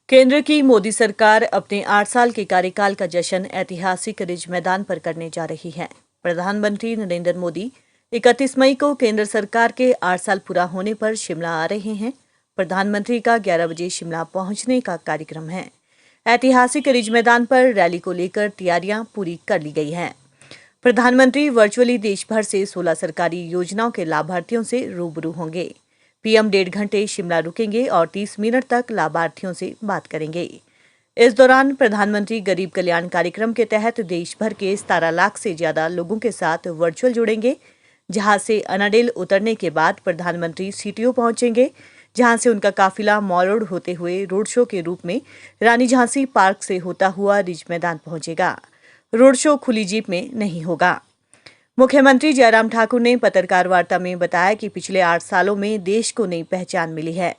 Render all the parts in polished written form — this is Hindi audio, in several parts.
केंद्र की मोदी सरकार अपने 8 साल के कार्यकाल का जश्न ऐतिहासिक रिज मैदान पर करने जा रही है। प्रधानमंत्री नरेंद्र मोदी 31 मई को केंद्र सरकार के 8 साल पूरा होने पर शिमला आ रहे हैं। प्रधानमंत्री का 11 बजे शिमला पहुंचने का कार्यक्रम है। ऐतिहासिक रिज मैदान पर रैली को लेकर तैयारियां पूरी कर ली गई हैं। प्रधानमंत्री वर्चुअली देश भर से 16 सरकारी योजनाओं के लाभार्थियों से रूबरू होंगे। पीएम 1.5 घंटे शिमला रुकेंगे और 30 मिनट तक लाभार्थियों से बात करेंगे। इस दौरान प्रधानमंत्री गरीब कल्याण कार्यक्रम के तहत देश भर के 17 लाख से ज्यादा लोगों के साथ वर्चुअल जुड़ेंगे। जहां से अनाडेल उतरने के बाद प्रधानमंत्री सीटीओ पहुंचेंगे, जहां से उनका काफिला मॉल रोड होते हुए रोड शो के रूप में रानी झांसी पार्क से होता हुआ रिज मैदान पहुंचेगा। रोड शो खुली जीप में नहीं होगा। मुख्यमंत्री जयराम ठाकुर ने पत्रकार वार्ता में बताया कि पिछले 8 सालों में देश को नई पहचान मिली है।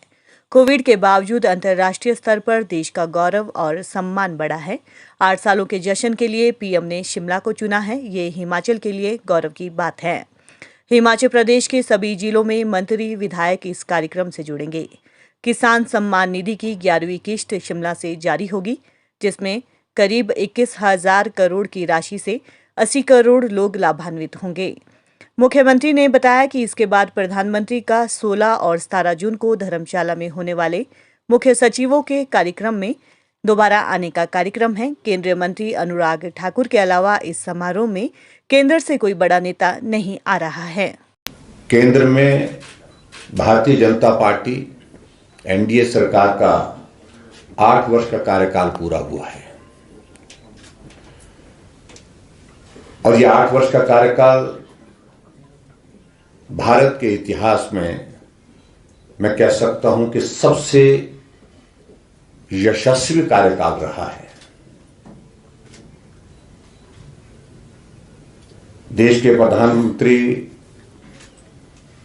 कोविड के बावजूद अंतर्राष्ट्रीय स्तर पर देश का गौरव और सम्मान बढ़ा है। 8 सालों के जश्न के लिए पीएम ने शिमला को चुना है। ये हिमाचल के लिए गौरव की बात है। हिमाचल प्रदेश के सभी जिलों में मंत्री विधायक इस कार्यक्रम से जुड़ेंगे। किसान सम्मान निधि की 11वीं किश्त शिमला से जारी होगी, जिसमें करीब 21,000 करोड़ की राशि से 80 करोड़ लोग लाभान्वित होंगे। मुख्यमंत्री ने बताया कि इसके बाद प्रधानमंत्री का 16 और 17 जून को धर्मशाला में होने वाले मुख्य सचिवों के कार्यक्रम में दोबारा आने का कार्यक्रम है। केंद्रीय मंत्री अनुराग ठाकुर के अलावा इस समारोह में केंद्र से कोई बड़ा नेता नहीं आ रहा है। केंद्र में भारतीय जनता पार्टी एनडीए सरकार का 8 वर्ष का कार्यकाल पूरा हुआ है और ये 8 वर्ष का कार्यकाल भारत के इतिहास में मैं कह सकता हूं कि सबसे यशस्वी कार्यकाल रहा है। देश के प्रधानमंत्री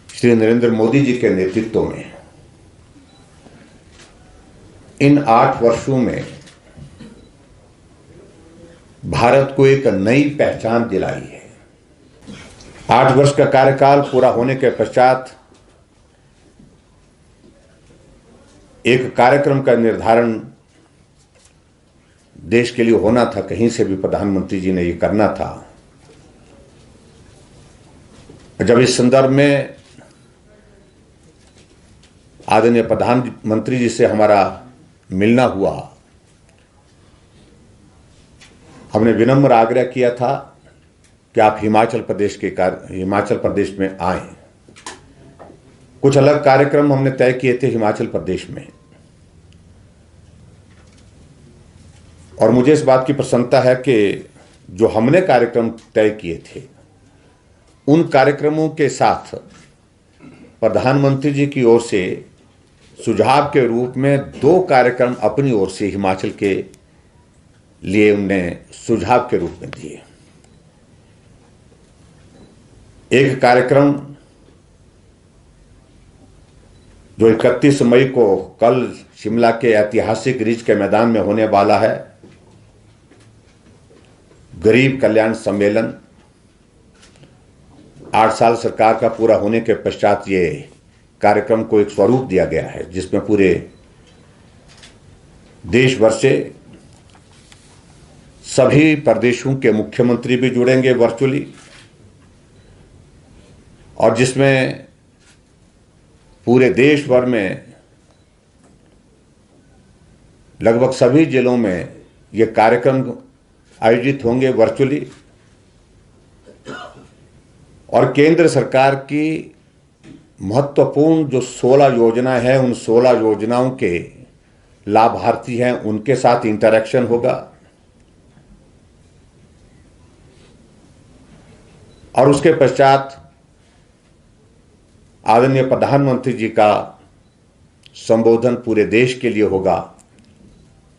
श्री नरेंद्र मोदी जी के नेतृत्व में इन 8 वर्षों में भारत को एक नई पहचान दिलाई है। 8 वर्ष का कार्यकाल पूरा होने के पश्चात एक कार्यक्रम का निर्धारण देश के लिए होना था। कहीं से भी प्रधानमंत्री जी ने ये करना था। जब इस संदर्भ में आदरणीय प्रधानमंत्री जी से हमारा मिलना हुआ, हमने विनम्र आग्रह किया था कि आप हिमाचल प्रदेश में आएं। कुछ अलग कार्यक्रम हमने तय किए थे हिमाचल प्रदेश में, और मुझे इस बात की प्रसन्नता है कि जो हमने कार्यक्रम तय किए थे उन कार्यक्रमों के साथ प्रधानमंत्री जी की ओर से सुझाव के रूप में 2 कार्यक्रम अपनी ओर से हिमाचल के लिए उन्हें सुझाव के रूप में दिए। एक कार्यक्रम जो 31 मई को कल शिमला के ऐतिहासिक रिज के मैदान में होने वाला है, गरीब कल्याण सम्मेलन। 8 साल सरकार का पूरा होने के पश्चात ये कार्यक्रम को एक स्वरूप दिया गया है, जिसमें पूरे देश भर से सभी प्रदेशों के मुख्यमंत्री भी जुड़ेंगे वर्चुअली, और जिसमें पूरे देश भर में लगभग सभी जिलों में ये कार्यक्रम आयोजित होंगे वर्चुअली। और केंद्र सरकार की महत्वपूर्ण जो 16 योजना है, उन 16 योजनाओं के लाभार्थी हैं उनके साथ इंटरेक्शन होगा, और उसके पश्चात आदरणीय प्रधानमंत्री जी का संबोधन पूरे देश के लिए होगा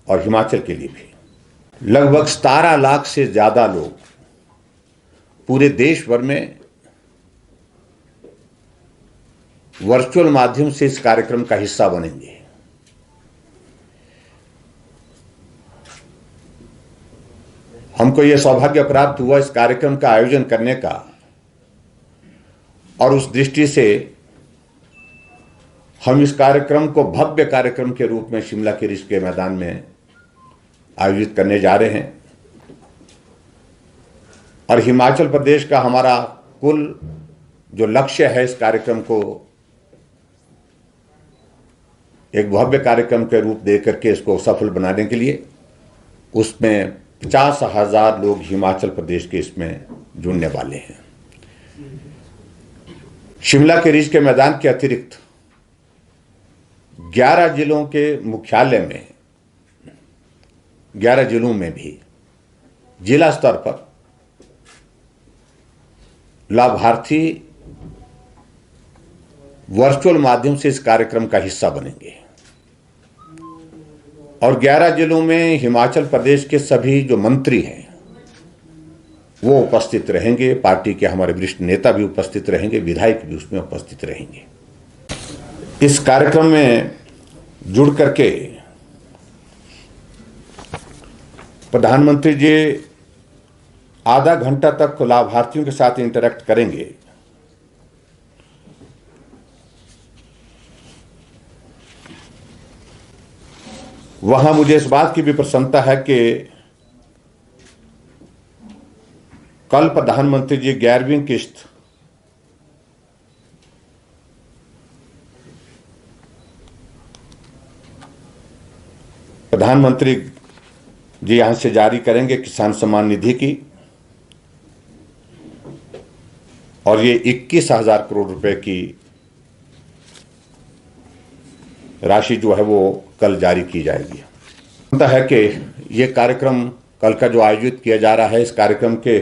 और हिमाचल के लिए भी। लगभग 17 लाख से ज्यादा लोग पूरे देश भर में वर्चुअल माध्यम से इस कार्यक्रम का हिस्सा बनेंगे। हमको यह सौभाग्य प्राप्त हुआ इस कार्यक्रम का आयोजन करने का, और उस दृष्टि से हम इस कार्यक्रम को भव्य कार्यक्रम के रूप में शिमला के रिज के मैदान में आयोजित करने जा रहे हैं और हिमाचल प्रदेश का हमारा कुल जो लक्ष्य है इस कार्यक्रम को एक भव्य कार्यक्रम के रूप दे करके इसको सफल बनाने के लिए उसमें 50,000 लोग हिमाचल प्रदेश के इसमें जुड़ने वाले हैं। शिमला के रिज के मैदान के अतिरिक्त 11 जिलों के मुख्यालय में 11 जिलों में भी जिला स्तर पर लाभार्थी वर्चुअल माध्यम से इस कार्यक्रम का हिस्सा बनेंगे और 11 जिलों में हिमाचल प्रदेश के सभी जो मंत्री हैं वो उपस्थित रहेंगे, पार्टी के हमारे वरिष्ठ नेता भी उपस्थित रहेंगे, विधायक भी उसमें उपस्थित रहेंगे। इस कार्यक्रम में जुड़ करके प्रधानमंत्री जी आधा घंटा तक लाभार्थियों के साथ इंटरेक्ट करेंगे। वहां मुझे इस बात की भी प्रसन्नता है कि कल प्रधानमंत्री जी 11वीं किस्त प्रधानमंत्री जी यहां से जारी करेंगे किसान सम्मान निधि की और ये 21,000 करोड़ रुपए की राशि जो है वो कल जारी की जाएगी। पता है कि ये कार्यक्रम कल का जो आयोजित किया जा रहा है इस कार्यक्रम के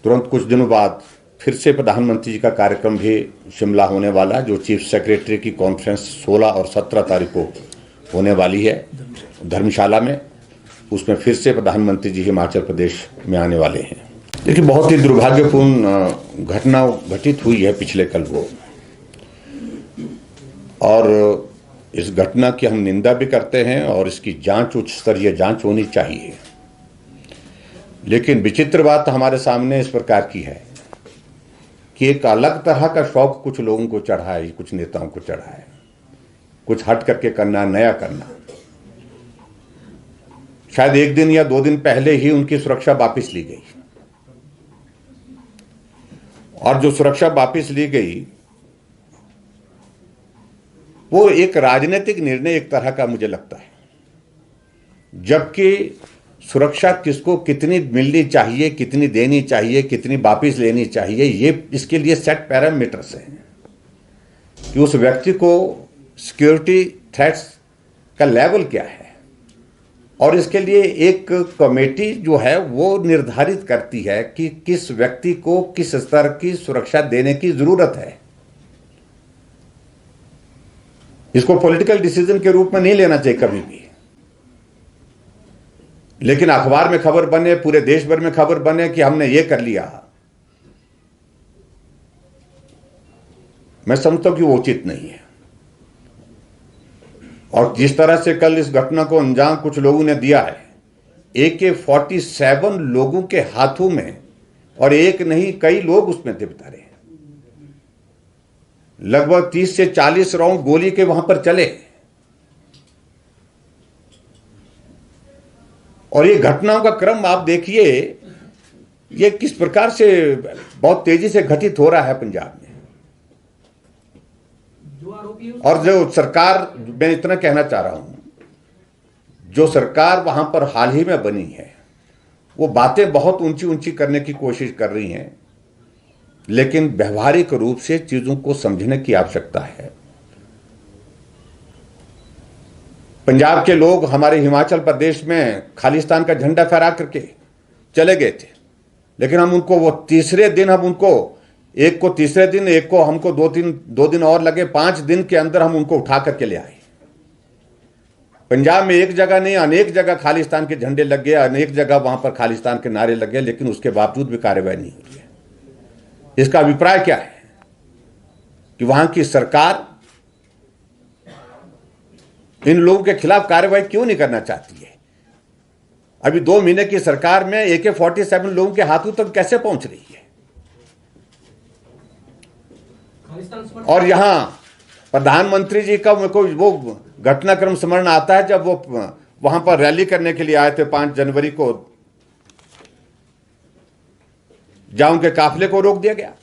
तुरंत कुछ दिनों बाद फिर से प्रधानमंत्री जी का कार्यक्रम भी शिमला होने वाला, जो चीफ सेक्रेटरी की कॉन्फ्रेंस 16 और 17 तारीख को होने वाली है धर्मशाला में। उसमें फिर से प्रधानमंत्री जी हिमाचल प्रदेश में आने वाले हैं। देखिए, बहुत ही दुर्भाग्यपूर्ण घटना घटित हुई है पिछले कल वो, और इस घटना की हम निंदा भी करते हैं और इसकी जांच उच्च स्तरीय जांच होनी चाहिए। लेकिन विचित्र बात हमारे सामने इस प्रकार की है कि एक अलग तरह का शौक कुछ लोगों को चढ़ा है, कुछ नेताओं को चढ़ा है, कुछ हट करके करना, नया करना। शायद 1 दिन या 2 दिन पहले ही उनकी सुरक्षा वापस ली गई और जो सुरक्षा वापस ली गई वो एक राजनीतिक निर्णय एक तरह का मुझे लगता है, जबकि सुरक्षा किसको कितनी मिलनी चाहिए, कितनी देनी चाहिए, कितनी वापस लेनी चाहिए, ये इसके लिए सेट पैरामीटर्स हैं कि उस व्यक्ति को सिक्योरिटी थ्रेट्स का लेवल क्या है और इसके लिए एक कमेटी जो है वो निर्धारित करती है कि किस व्यक्ति को किस स्तर की सुरक्षा देने की जरूरत है। इसको पॉलिटिकल डिसीजन के रूप में नहीं लेना चाहिए कभी भी, लेकिन अखबार में खबर बने, पूरे देश भर में खबर बने कि हमने ये कर लिया, मैं समझता हूं कि वो उचित नहीं है। और जिस तरह से कल इस घटना को अंजाम कुछ लोगों ने दिया है, AK-47 लोगों के हाथों में, और एक नहीं कई लोग उसमें थे बेचारे, लगभग 30 से 40 राउंड गोली के वहां पर चले और ये घटनाओं का क्रम आप देखिए, ये किस प्रकार से बहुत तेजी से घटित हो रहा है पंजाब में। और जो सरकार, मैं इतना कहना चाह रहा हूं, जो सरकार वहां पर हाल ही में बनी है वो बातें बहुत ऊंची ऊंची करने की कोशिश कर रही हैं, लेकिन व्यवहारिक रूप से चीजों को समझने की आवश्यकता है। पंजाब के लोग हमारे हिमाचल प्रदेश में खालिस्तान का झंडा फहरा करके चले गए थे, लेकिन हम उनको वो तीसरे दिन, हम उनको एक को तीसरे दिन, एक को हमको 2 दिन और लगे, 5 दिन के अंदर हम उनको उठा करके ले आए। पंजाब में एक जगह नहीं अनेक जगह खालिस्तान के झंडे लग गए, अनेक जगह वहां पर खालिस्तान के नारे लग गए, लेकिन उसके बावजूद भी कार्रवाई नहीं हुई है। इसका अभिप्राय क्या है कि वहां की सरकार इन लोगों के खिलाफ कार्रवाई क्यों नहीं करना चाहती है? अभी 2 महीने की सरकार में AK-47 लोगों के हाथों तक कैसे पहुंच रही है? और यहां प्रधानमंत्री जी का मेरे को वो घटनाक्रम स्मरण आता है जब वो वहां पर रैली करने के लिए आए थे 5 जनवरी को, जहां उनके काफिले को रोक दिया गया।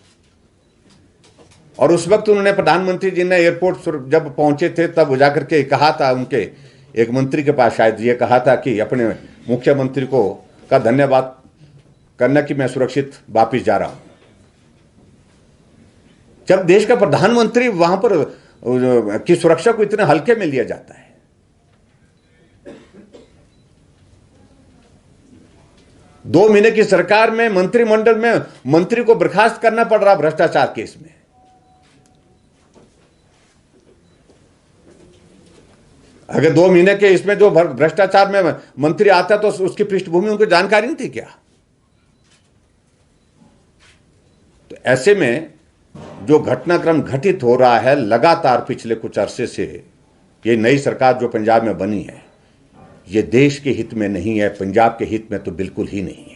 और उस वक्त उन्होंने, प्रधानमंत्री जी ने एयरपोर्ट जब पहुंचे थे तब जाकर के कहा था, उनके एक मंत्री के पास शायद ये कहा था कि अपने मुख्यमंत्री को का धन्यवाद करना कि मैं सुरक्षित वापिस जा रहा हूं। जब देश का प्रधानमंत्री वहां पर की सुरक्षा को इतने हल्के में लिया जाता है, दो महीने की सरकार में मंत्रिमंडल में मंत्री को बर्खास्त करना पड़ रहा भ्रष्टाचार केस में। अगर 2 महीने के इसमें जो भ्रष्टाचार में मंत्री आता तो उसकी पृष्ठभूमि उनको जानकारी नहीं थी क्या? तो ऐसे में जो घटनाक्रम घटित हो रहा है लगातार पिछले कुछ अरसे से, ये नई सरकार जो पंजाब में बनी है, ये देश के हित में नहीं है, पंजाब के हित में तो बिल्कुल ही नहीं है।